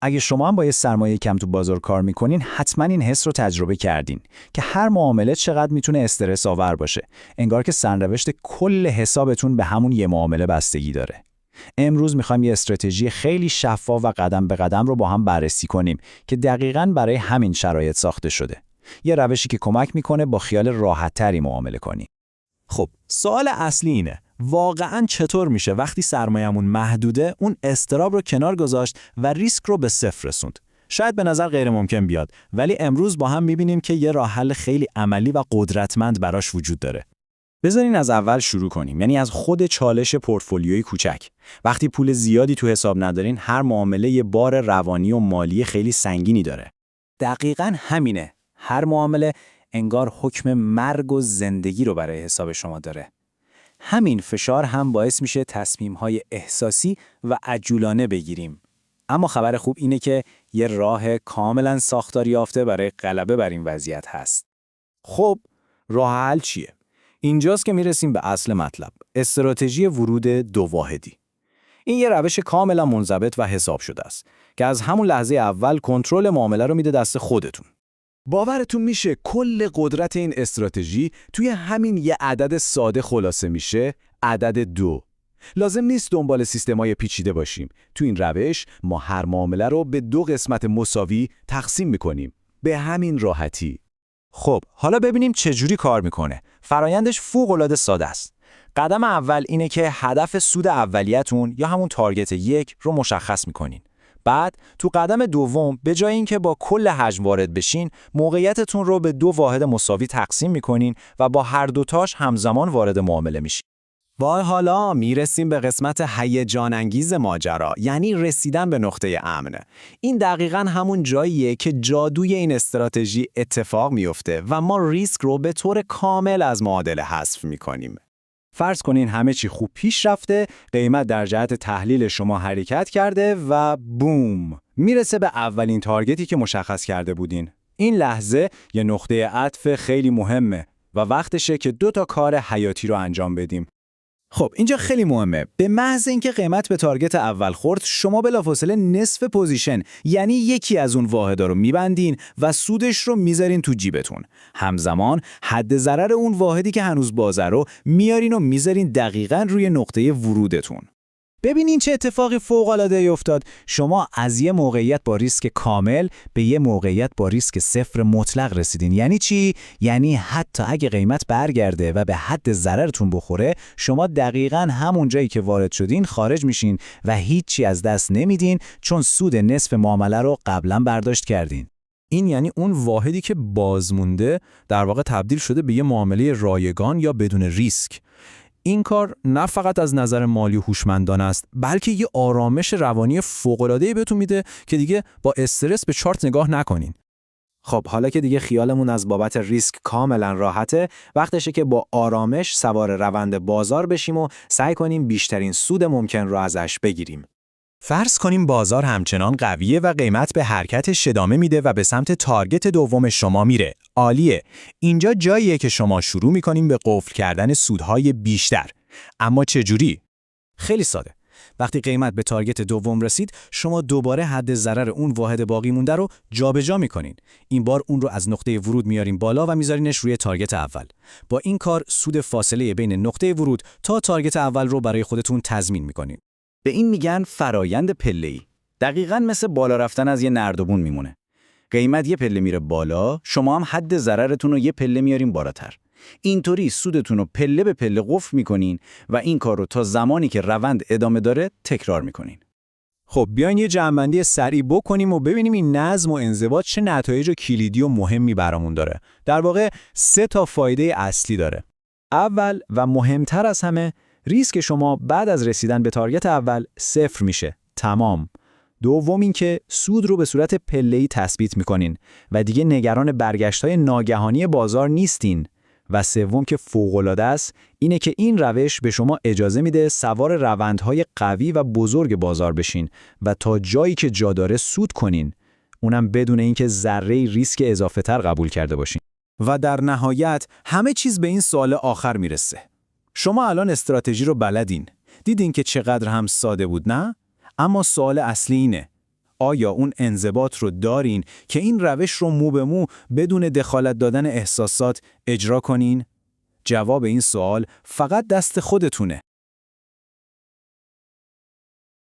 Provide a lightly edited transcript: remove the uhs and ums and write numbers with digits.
اگه شما هم با یه سرمایه کم تو بازار کار میکنین، حتما این حس رو تجربه کردین که هر معامله چقدر میتونه استرس آور باشه. انگار که سرنوشت کل حسابتون به همون یه معامله بستگی داره. امروز میخوایم یه استراتژی خیلی شفاف و قدم به قدم رو با هم بررسی کنیم که دقیقاً برای همین شرایط ساخته شده. یه روشی که کمک میکنه با خیال راحت‌تری معامله کنی. خب، سوال اصلی اینه. واقعاً چطور میشه وقتی سرمایه‌مون محدوده اون اضطراب رو کنار گذاشت و ریسک رو به صفر رسوند؟ شاید به نظر غیر ممکن بیاد، ولی امروز با هم میبینیم که یه راه حل خیلی عملی و قدرتمند براش وجود داره. بذارین از اول شروع کنیم، یعنی از خود چالش پورتفولیوی کوچک. وقتی پول زیادی تو حساب ندارین، هر معامله یه بار روانی و مالی خیلی سنگینی داره. دقیقاً همینه. هر معامله انگار حکم مرگ و زندگی رو برای حساب شما داره. همین فشار هم باعث میشه تصمیم‌های احساسی و عجولانه بگیریم. اما خبر خوب اینه که یه راه کاملاً ساختاری یافته برای غلبه بر این وضعیت هست. خب، راه حل چیه؟ اینجاست که میرسیم به اصل مطلب، استراتژی ورود دو واحدی. این یه روش کاملا منضبط و حساب شده است که از همون لحظه اول کنترل معامله رو میده دست خودتون. باورتون میشه کل قدرت این استراتژی توی همین یه عدد ساده خلاصه میشه، عدد 2. لازم نیست دنبال سیستمای پیچیده باشیم. تو این روش ما هر معامله رو به 2 قسمت مساوی تقسیم میکنیم. به همین راحتی. خب، حالا ببینیم چجوری کار میکنه. فرایندش فوق‌العاده ساده است. قدم اول اینه که هدف سود اولیه‌تون یا همون تارگت 1 رو مشخص میکنین. بعد تو قدم دوم به جای اینکه با کل حجم وارد بشین، موقعیتتون رو به 2 واحد مساوی تقسیم میکنین و با هر دوتاش همزمان وارد معامله میشین. و حالا میرسیم به قسمت هیجان انگیز ماجرا، یعنی رسیدن به نقطه امن. این دقیقاً همون جاییه که جادوی این استراتژی اتفاق میفته و ما ریسک رو به طور کامل از معادله حذف میکنیم. فرض کنین همه چی خوب پیش رفته، قیمت در جهت تحلیل شما حرکت کرده و بوم، میرسه به اولین تارگتی که مشخص کرده بودین. این لحظه یه نقطه عطف خیلی مهمه و وقتشه که 2 کار حیاتی رو انجام بدیم. خب، اینجا خیلی مهمه. به محض اینکه قیمت به تارگت اول خورد، شما بلافاصله نصف پوزیشن، یعنی یکی از اون واحدا رو میبندین و سودش رو میذارین تو جیبتون. همزمان حد ضرر اون واحدی که هنوز بازه رو میارین و میذارین دقیقاً روی نقطه ورودتون. ببینین چه اتفاقی فوق‌العاده‌ای افتاد. شما از یه موقعیت با ریسک کامل به یه موقعیت با ریسک صفر مطلق رسیدین. یعنی چی؟ یعنی حتی اگه قیمت برگرده و به حد ضررتون بخوره، شما دقیقاً همون جایی که وارد شدین خارج میشین و هیچی از دست نمیدین، چون سود نصف معامله رو قبلا برداشت کردین. این یعنی اون واحدی که بازمونده در واقع تبدیل شده به یه معامله رایگان یا بدون ریسک. این کار نه فقط از نظر مالی و هوشمندانه است، بلکه یه آرامش روانی فوق‌العاده‌ای بهتون میده که دیگه با استرس به چارت نگاه نکنین. خب، حالا که دیگه خیالمون از بابت ریسک کاملا راحته، وقتشه که با آرامش سوار روند بازار بشیم و سعی کنیم بیشترین سود ممکن رو ازش بگیریم. فرض کنیم بازار همچنان قویه و قیمت به حرکتش ادامه میده و به سمت تارگت دوم شما میره. عالیه. اینجا جاییه که شما شروع میکنیم به قفل کردن سودهای بیشتر. اما چجوری؟ خیلی ساده. وقتی قیمت به تارگت دوم رسید، شما دوباره حد ضرر اون واحد باقی مونده رو جابجا میکنین. این بار اون رو از نقطه ورود میارین بالا و میذارینش روی تارگت اول. با این کار سود فاصله بین نقطه ورود تا تارگت اول رو برای خودتون تضمین میکنین. به این میگن فرایند پله‌ای. دقیقاً مثل بالا رفتن از یه نردبون میمونه. قیمت یه پله میره بالا، شما هم حد ضررتون رو یه پله میارین بالاتر. اینطوری سودتون رو پله به پله قفل میکنین و این کار رو تا زمانی که روند ادامه داره تکرار میکنین. خب، بیاین یه جمع‌بندی سریع بکنیم و ببینیم این نظم و انضباط چه نتایج کلیدی و مهمی برامون داره. در واقع 3 فایده اصلی داره. اول و مهمتر از همه، ریسک شما بعد از رسیدن به تارگت اول صفر میشه. تمام. دوم این که سود رو به صورت پله‌ای تثبیت میکنین و دیگه نگران برگشت‌های ناگهانی بازار نیستین. و سوم که فوق‌العاده است، اینه که این روش به شما اجازه میده سوار روندهای قوی و بزرگ بازار بشین و تا جایی که جا داره سود کنین. اونم بدون اینکه ذره ریسک اضافه تر قبول کرده باشین. و در نهایت همه چیز به این سوال آخر میرسه. شما الان استراتژی رو بلدین. دیدین که چقدر هم ساده بود، نه؟ اما سوال اصلی اینه: آیا اون انضباط رو دارین که این روش رو مو به مو بدون دخالت دادن احساسات اجرا کنین؟ جواب این سوال فقط دست خودتونه.